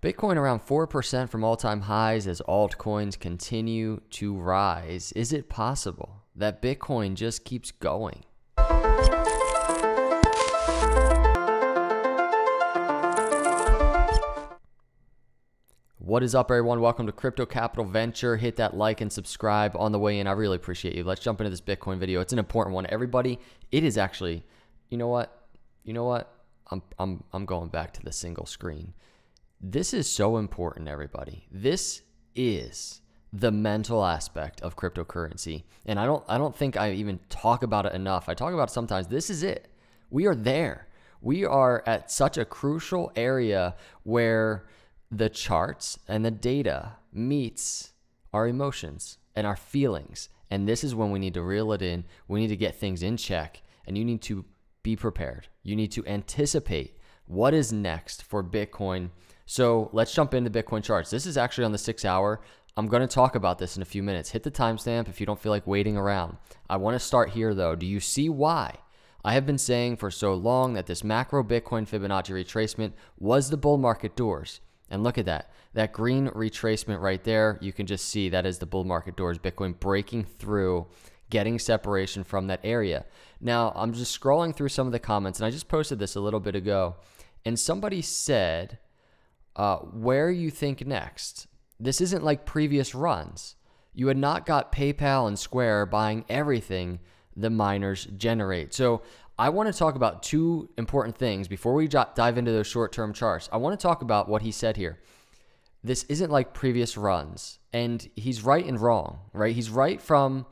Bitcoin around 4% from all-time highs as altcoins continue to rise. Is it possible that Bitcoin just keeps going? What is up, everyone? Welcome to Crypto Capital Venture. Hit that like and subscribe on the way in. I really appreciate you. Let's jump into this Bitcoin video. It's an important one. Everybody, it is actually, you know what? I'm going back to the single screen. This is so important, everybody. This is the mental aspect of cryptocurrency. And I don't think I even talk about it enough. I talk about it sometimes. This is it. We are there. We are at such a crucial area where the charts and the data meets our emotions and our feelings. And this is when we need to reel it in. We need to get things in check, and you need to be prepared. You need to anticipate what is next for Bitcoin. So let's jump into Bitcoin charts. This is actually on the 6 hour. I'm going to talk about this in a few minutes. Hit the timestamp if you don't feel like waiting around. I want to start here though. Do you see why I have been saying for so long that this macro Bitcoin Fibonacci retracement was the bull market doors? And look at that green retracement right there. You can just see that is the bull market doors, Bitcoin breaking through, getting separation from that area. Now, I'm just scrolling through some of the comments, and I just posted this a little bit ago, and somebody said, where you think next? This isn't like previous runs. You had not got PayPal and Square buying everything the miners generate. So I want to talk about two important things before we dive into those short-term charts. I want to talk about what he said here. This isn't like previous runs, and he's right and wrong, right? He's right from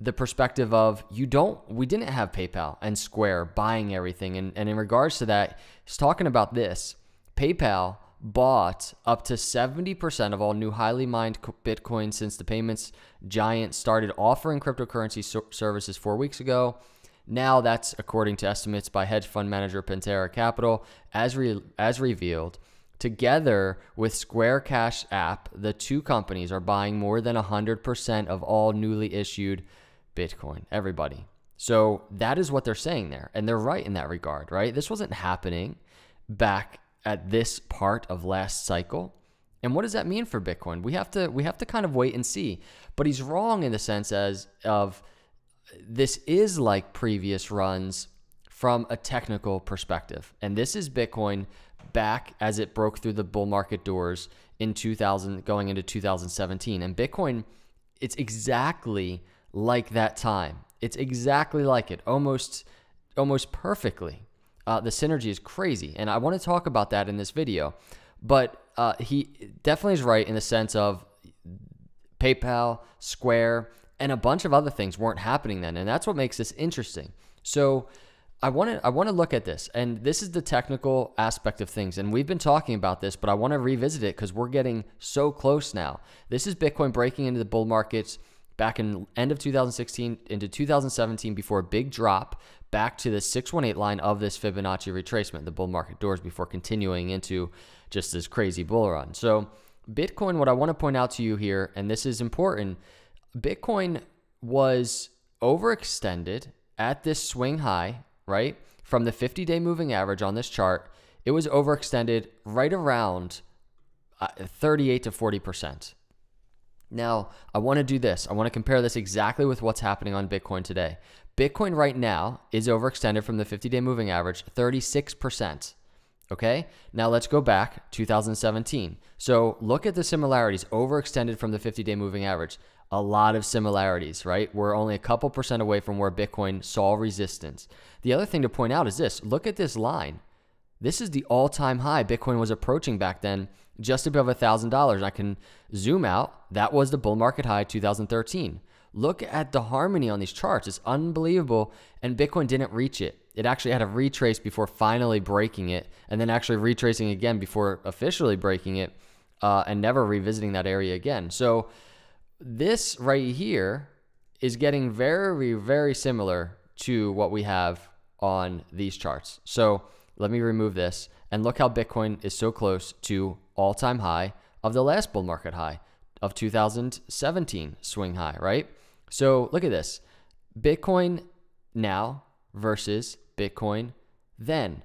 the perspective of we didn't have PayPal and Square buying everything. And in regards to that, he's talking about this. PayPal bought up to 70% of all new highly mined Bitcoin since the payments giant started offering cryptocurrency services 4 weeks ago. Now that's according to estimates by hedge fund manager Pantera Capital, as revealed. Together with Square Cash App, the two companies are buying more than 100% of all newly issued Bitcoin. Everybody. So that is what they're saying there. And they're right in that regard, right? This wasn't happening back at this part of last cycle. And what does that mean for Bitcoin? We have to kind of wait and see. But he's wrong in the sense of this is like previous runs from a technical perspective. And this is Bitcoin back as it broke through the bull market doors in 2000, going into 2017. And Bitcoin, it's exactly like that time. It's exactly like it, almost perfectly. The synergy is crazy. And I want to talk about that in this video. But he definitely is right in the sense of PayPal, Square, and a bunch of other things weren't happening then. And that's what makes this interesting. So I want to look at this. And this is the technical aspect of things. And we've been talking about this, but I want to revisit it because we're getting so close now. This is Bitcoin breaking into the bull markets back in end of 2016 into 2017 before a big drop back to the 618 line of this Fibonacci retracement, the bull market doors, before continuing into just this crazy bull run. So Bitcoin, what I want to point out to you here, and this is important, Bitcoin was overextended at this swing high, right? From the 50-day moving average on this chart, it was overextended right around 38 to 40%. Now, I want to do this. I want to compare this exactly with what's happening on Bitcoin today. Bitcoin right now is overextended from the 50-day moving average 36%. Okay, now let's go back 2017. So look at the similarities overextended from the 50-day moving average. A lot of similarities, right? We're only a couple percent away from where Bitcoin saw resistance. The other thing to point out is this. Look at this line. This is the all-time high Bitcoin was approaching back then, just above $1,000. I can zoom out. That was the bull market high 2013. Look at the harmony on these charts. It's unbelievable. And Bitcoin didn't reach it. It actually had a retrace before finally breaking it, and then actually retracing again before officially breaking it, and never revisiting that area again. So this right here is getting very, very similar to what we have on these charts. So let me remove this, and look how Bitcoin is so close to all-time high of the last bull market high of 2017 swing high, right? So look at this. Bitcoin now versus Bitcoin then.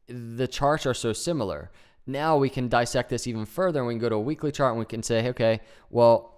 The charts are so similar. Now we can dissect this even further, and we can go to a weekly chart and we can say, okay, well,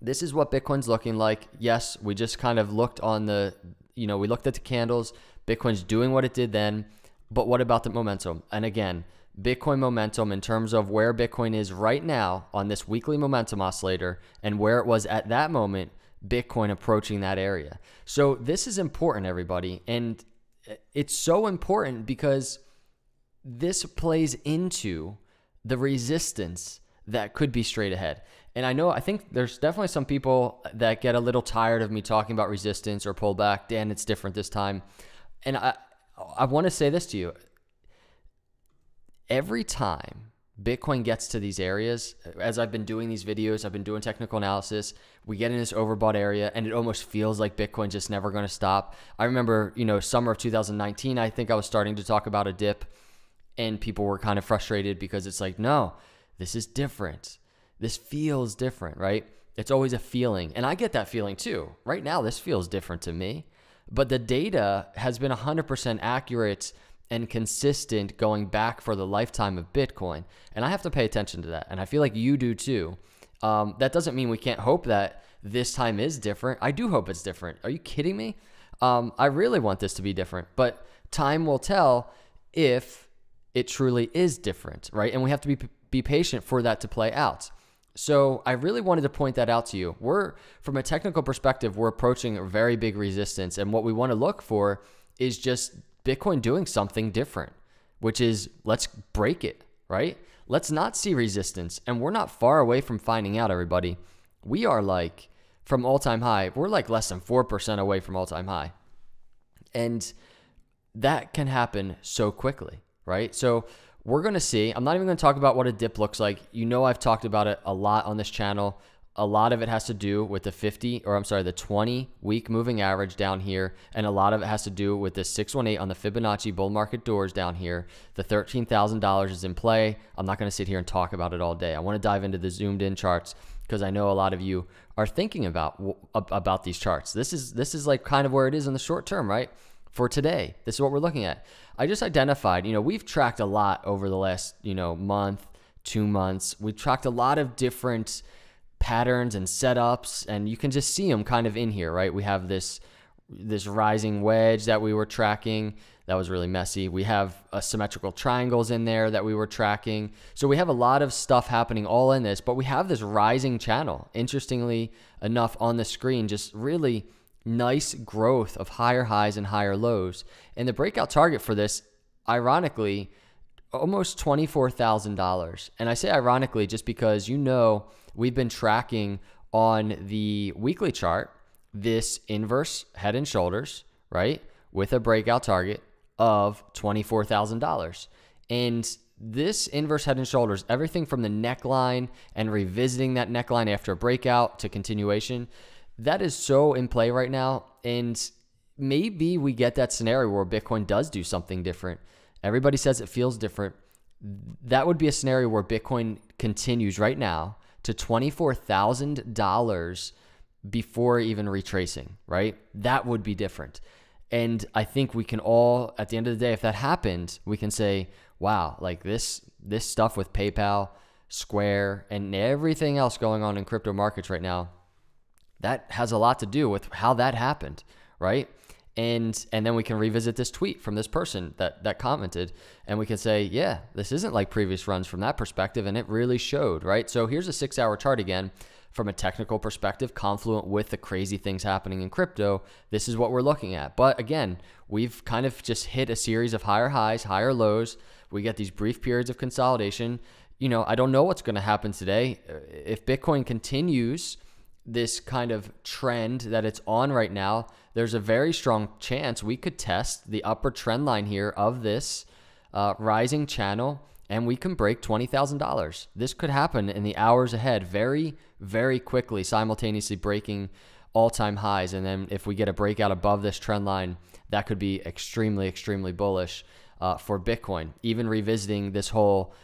this is what Bitcoin's looking like. Yes, we just kind of looked on the, we looked at the candles. Bitcoin's doing what it did then, but what about the momentum? And again, Bitcoin momentum in terms of where Bitcoin is right now on this weekly momentum oscillator and where it was at that moment, Bitcoin approaching that area. So this is important, everybody. And it's so important because this plays into the resistance that could be straight ahead. And I think there's definitely some people that get a little tired of me talking about resistance or pullback. Dan, it's different this time. And I want to say this to you. Every time Bitcoin gets to these areas, as I've been doing these videos, I've been doing technical analysis, we get in this overbought area and it almost feels like Bitcoin's just never going to stop. I remember, summer of 2019, I think I was starting to talk about a dip and people were kind of frustrated because it's like, no, this is different. This feels different, right? It's always a feeling. And I get that feeling too. Right now, this feels different to me, but the data has been 100% accurate and consistent going back for the lifetime of Bitcoin. And I have to pay attention to that. And I feel like you do too. That doesn't mean we can't hope that this time is different. I do hope it's different. Are you kidding me? I really want this to be different, but time will tell if it truly is different, right? And we have to be patient for that to play out. So I really wanted to point that out to you. From a technical perspective, we're approaching a very big resistance. And what we want to look for is just Bitcoin doing something different, which is let's break it, right? Let's not see resistance. And we're not far away from finding out, everybody. We are like from all-time high. We're like less than 4% away from all-time high. And that can happen so quickly, right? So we're going to see, I'm not even going to talk about what a dip looks like. I've talked about it a lot on this channel. A lot of it has to do with the 20-week moving average down here. And a lot of it has to do with the 618 on the Fibonacci bull market doors down here. The $13,000 is in play. I'm not going to sit here and talk about it all day. I want to dive into the zoomed in charts because I know a lot of you are thinking about these charts. This is like kind of where it is in the short term, right? For today, this is what we're looking at. I just identified, we've tracked a lot over the last, month, 2 months. We've tracked a lot of different patterns and setups, and you can just see them kind of in here, right? We have this rising wedge that we were tracking. That was really messy. We have symmetrical triangles in there that we were tracking. So we have a lot of stuff happening all in this, but we have this rising channel. Interestingly enough on the screen, just really nice growth of higher highs and higher lows. And the breakout target for this, ironically, almost $24,000. And I say ironically just because we've been tracking on the weekly chart this inverse head and shoulders, right, with a breakout target of $24,000. And this inverse head and shoulders, everything from the neckline and revisiting that neckline after a breakout to continuation, that is so in play right now. And maybe we get that scenario where Bitcoin does do something different. Everybody says it feels different. That would be a scenario where Bitcoin continues right now to $24,000 before even retracing, right? That would be different. And I think we can all, at the end of the day, if that happened, we can say, wow, like this stuff with PayPal, Square, and everything else going on in crypto markets right now, that has a lot to do with how that happened, right? And then we can revisit this tweet from this person that commented, and we can say, yeah, this isn't like previous runs from that perspective, and it really showed, right? So here's a 6-hour chart again from a technical perspective, confluent with the crazy things happening in crypto. This is what we're looking at. But again, we've kind of just hit a series of higher highs, higher lows. We get these brief periods of consolidation. I don't know what's going to happen today. If Bitcoin continues this kind of trend that it's on right now, there's a very strong chance we could test the upper trend line here of this rising channel, and we can break $20,000. This could happen in the hours ahead very, very quickly, simultaneously breaking all-time highs. And then if we get a breakout above this trend line, that could be extremely, extremely bullish for Bitcoin. Even revisiting this whole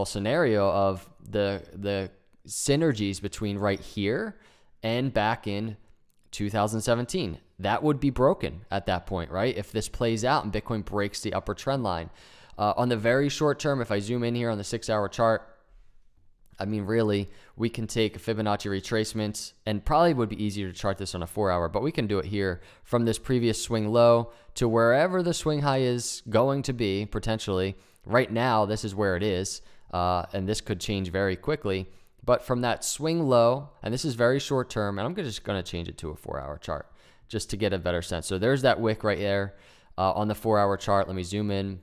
scenario of the synergies between right here and back in 2017. That would be broken at that point, right? If this plays out and Bitcoin breaks the upper trend line. On the very short term, if I zoom in here on the 6-hour chart, I mean, really, we can take a Fibonacci retracement, and probably would be easier to chart this on a 4-hour, but we can do it here from this previous swing low to wherever the swing high is going to be, potentially. Right now, this is where it is, and this could change very quickly. But from that swing low, and this is very short term, and I'm just going to change it to a 4-hour chart just to get a better sense. So there's that wick right there on the 4-hour chart. Let me zoom in.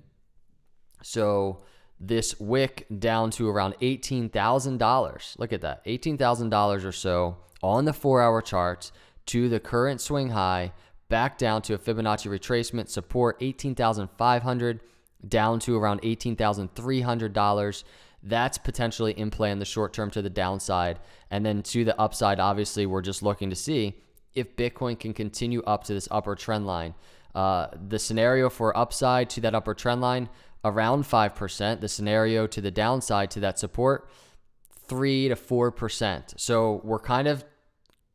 So this wick down to around $18,000. Look at that, $18,000 or so on the 4-hour chart to the current swing high, back down to a Fibonacci retracement support, $18,500 down to around $18,300. That's potentially in play in the short term to the downside. And then to the upside, obviously, we're just looking to see if Bitcoin can continue up to this upper trend line. The scenario for upside to that upper trend line, around 5%. The scenario to the downside to that support, 3 to 4%. So we're kind of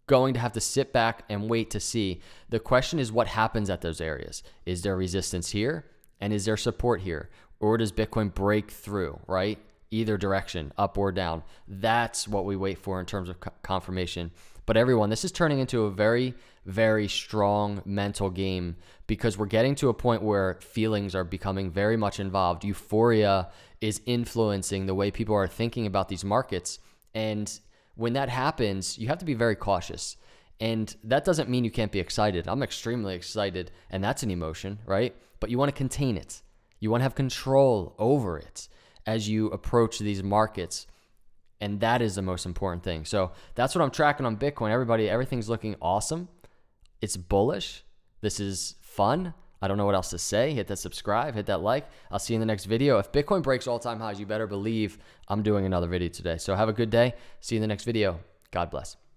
going to have to sit back and wait to see. The question is what happens at those areas. Is there resistance here? And is there support here? Or does Bitcoin break through, right? Either direction, up or down. That's what we wait for in terms of confirmation. But everyone, this is turning into a very, very strong mental game because we're getting to a point where feelings are becoming very much involved. Euphoria is influencing the way people are thinking about these markets. And when that happens, you have to be very cautious. And that doesn't mean you can't be excited. I'm extremely excited, and that's an emotion, right? But you want to contain it. You want to have control over it as you approach these markets. And that is the most important thing. So that's what I'm tracking on Bitcoin. Everybody, everything's looking awesome. It's bullish. This is fun. I don't know what else to say. Hit that subscribe, hit that like. I'll see you in the next video. If Bitcoin breaks all-time highs, you better believe I'm doing another video today. So have a good day. See you in the next video. God bless.